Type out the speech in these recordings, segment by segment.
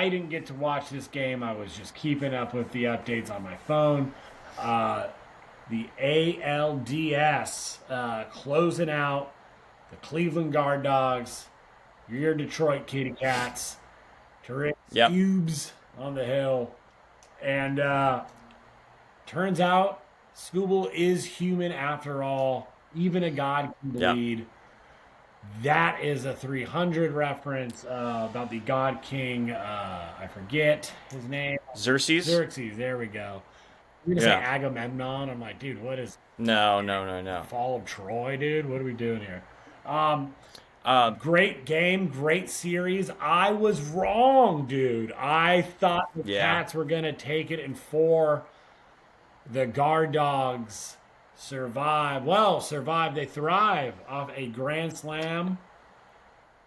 I didn't get to watch this game. I was just keeping up with the updates on my phone. The ALDS closing out the Cleveland Guard Dogs, your Detroit Kitty Cats, terrific cubes on the hill. And turns out Scooble is human after all. Even a god can bleed. Yep. That is a 300 reference about the God King. I forget his name. Xerxes? Xerxes, there we go. You're going to say Agamemnon. I'm like, dude, what is... No. Fall of Troy, dude? What are we doing here? Great game, great series. I was wrong, dude. I thought the Cats were going to take it in 4. The Guard Dogs survive. They thrive off a grand slam.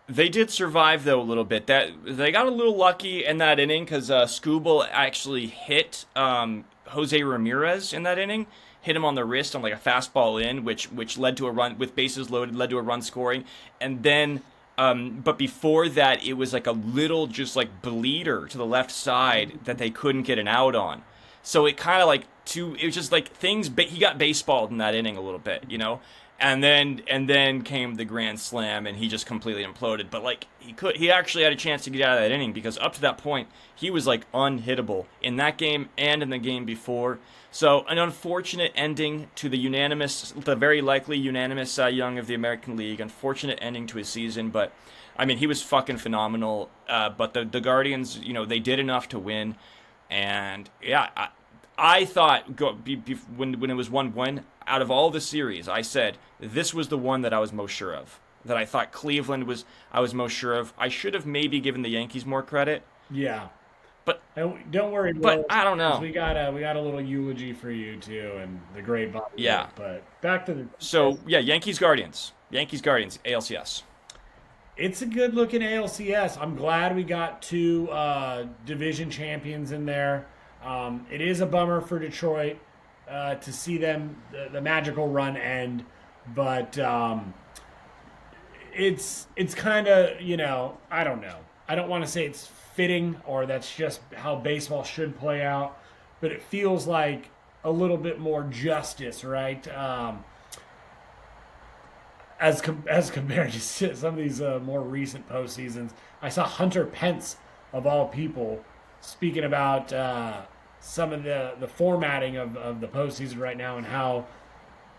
They did survive, though, a little bit. That they got a little lucky in that inning because Scooble actually hit Jose Ramirez in that inning. Hit him on the wrist on like a fastball in, which led to a run with bases loaded, led to a run scoring. And then, but before that, it was like a little just like bleeder to the left side that they couldn't get an out on. So it kind of like it was just like things. He got baseballed in that inning a little bit, you know. And then came the grand slam, and he just completely imploded. But like he actually had a chance to get out of that inning because up to that point he was like unhittable in that game and in the game before. So an unfortunate ending to the very likely unanimous Cy Young of the American League. Unfortunate ending to his season, but I mean he was fucking phenomenal. But the Guardians, you know, they did enough to win, and I thought when it was 1-1 out of all the series, I said this was the one that I was most sure of. That I thought Cleveland I was most sure of. I should have maybe given the Yankees more credit. Yeah, but don't worry. But I don't know. We got a little eulogy for you too, and the great body. Yeah. But back to the Yankees Guardians, ALCS. It's a good looking ALCS. I'm glad we got 2 division champions in there. It is a bummer for Detroit to see them the magical run end, but it's kind of, you know, I don't know. I don't want to say it's fitting or that's just how baseball should play out, but it feels like a little bit more justice, right? As compared to some of these more recent postseasons. I saw Hunter Pence, of all people, speaking about some of the formatting of the postseason right now and how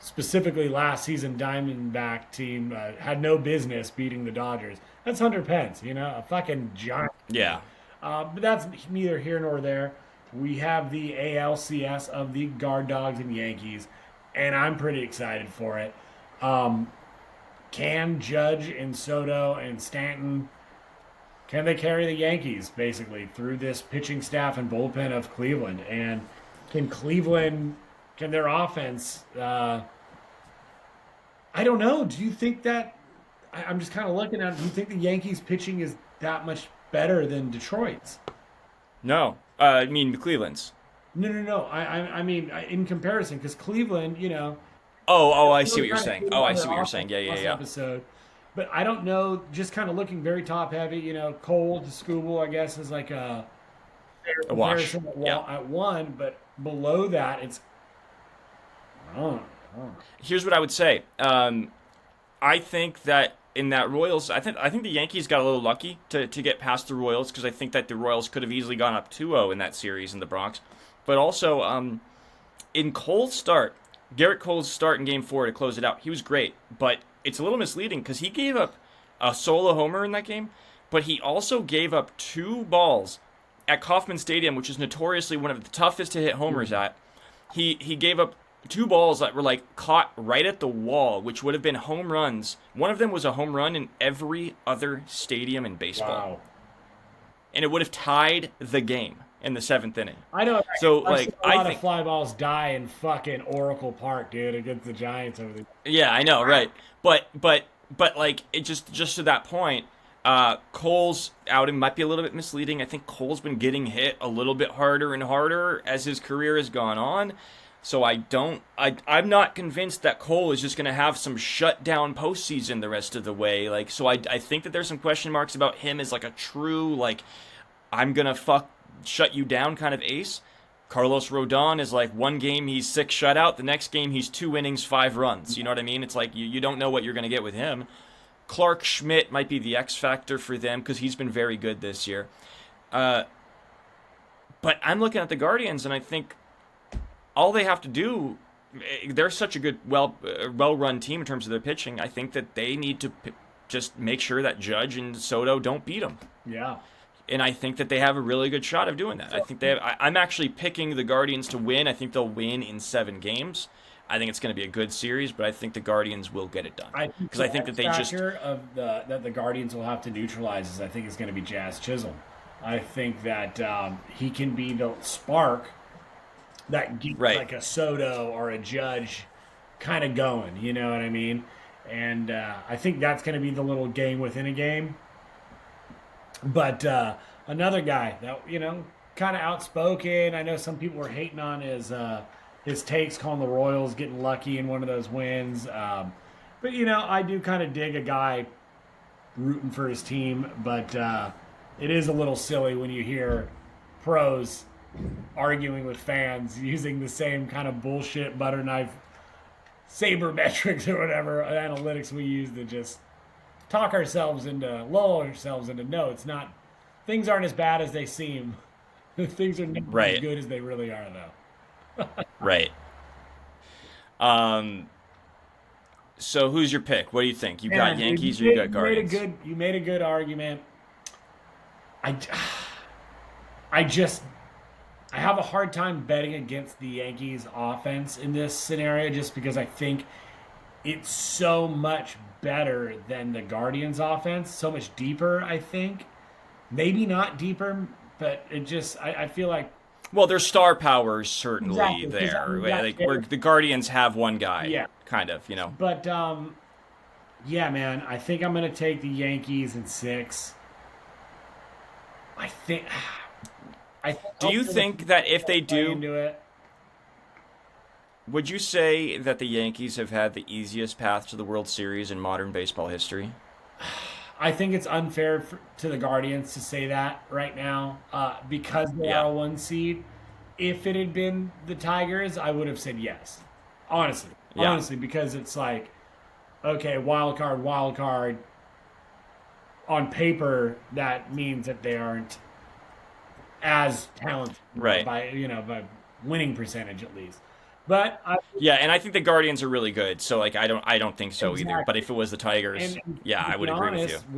specifically last season Diamondback team had no business beating the Dodgers. That's Hunter Pence, you know, a fucking giant. Yeah. But that's neither here nor there. We have the ALCS of the Guard Dogs and Yankees, and I'm pretty excited for it. Can Judge and Soto and Stanton, can they carry the Yankees, basically, through this pitching staff and bullpen of Cleveland? And can their offense, I don't know. Do you think that, I'm just kind of looking at it, do you think the Yankees pitching is that much better than Detroit's? No. I mean Cleveland's. No. I mean, in comparison, because Cleveland, you know. Oh, I see what you're saying. I see what you're saying. Yeah. Episode. But I don't know, just kind of looking very top-heavy, you know, Cole to Scooble, I guess, is like a wash. At 1, but below that, it's... Here's what I would say. I think that in that Royals, I think the Yankees got a little lucky to get past the Royals because I think that the Royals could have easily gone up 2-0 in that series in the Bronx. But also, in Garrett Cole's start in Game 4 to close it out, he was great, but it's a little misleading because he gave up a solo homer in that game, but he also gave up 2 balls at Kauffman Stadium, which is notoriously one of the toughest to hit homers at. He gave up 2 balls that were like caught right at the wall, which would have been home runs. One of them was a home run in every other stadium in baseball. Wow. And it would have tied the game in the 7th inning. I know. So I like a lot of fly balls die in fucking Oracle Park, dude, against the Giants over the. Yeah, I know, right? But like it just to that point, Cole's outing might be a little bit misleading. I think Cole's been getting hit a little bit harder and harder as his career has gone on. So I'm not convinced that Cole is just going to have some shutdown postseason the rest of the way. Like, so I think that there's some question marks about him as like a true like I'm going to shut you down kind of ace. Carlos Rodon is like one game he's 6 shutout, the next game he's 2 innings, 5 runs. You know what I mean? It's like you don't know what you're going to get with him. Clark Schmidt might be the X factor for them because he's been very good this year. But I'm looking at the Guardians, and I think all they have to do, they're such a good, well-run team in terms of their pitching. I think that they need to just make sure that Judge and Soto don't beat them. Yeah. And I think that they have a really good shot of doing that. I think I'm actually picking the Guardians to win. I think they'll win in 7 games. I think it's going to be a good series, but I think the Guardians will get it done. Because I think that they just that the Guardians will have to neutralize is I think it's going to be Jazz Chisholm. I think that he can be the spark that gets like a Soto or a Judge kind of going. You know what I mean? And I think that's going to be the little game within a game. But another guy that, kind of outspoken. I know some people were hating on his takes, calling the Royals getting lucky in one of those wins. But, I do kind of dig a guy rooting for his team. But it is a little silly when you hear pros arguing with fans using the same kind of bullshit butter knife sabermetrics or whatever analytics we use to just lull ourselves into, no, it's not, things aren't as bad as they seem. Things are not as good as they really are, though. Right. So who's your pick? What do you think? You got Yankees or you got Guardians? You made a good argument. I have a hard time betting against the Yankees offense in this scenario just because I think it's so much better than the Guardians offense, so much deeper, I think. Maybe not deeper, but it just, I feel like... Well, their star power is certainly there. Where the Guardians have one guy, kind of, But, yeah, man, I think I'm going to take the Yankees in 6. Do you think that if they do... Would you say that the Yankees have had the easiest path to the World Series in modern baseball history? I think it's unfair to the Guardians to say that right now because they are a 1 seed. If it had been the Tigers, I would have said yes. Honestly. Yeah. Honestly, because it's like, okay, wild card. On paper, that means that they aren't as talented by winning percentage at least. But and I think the Guardians are really good. So I don't think so either. But if it was the Tigers, I would agree with you.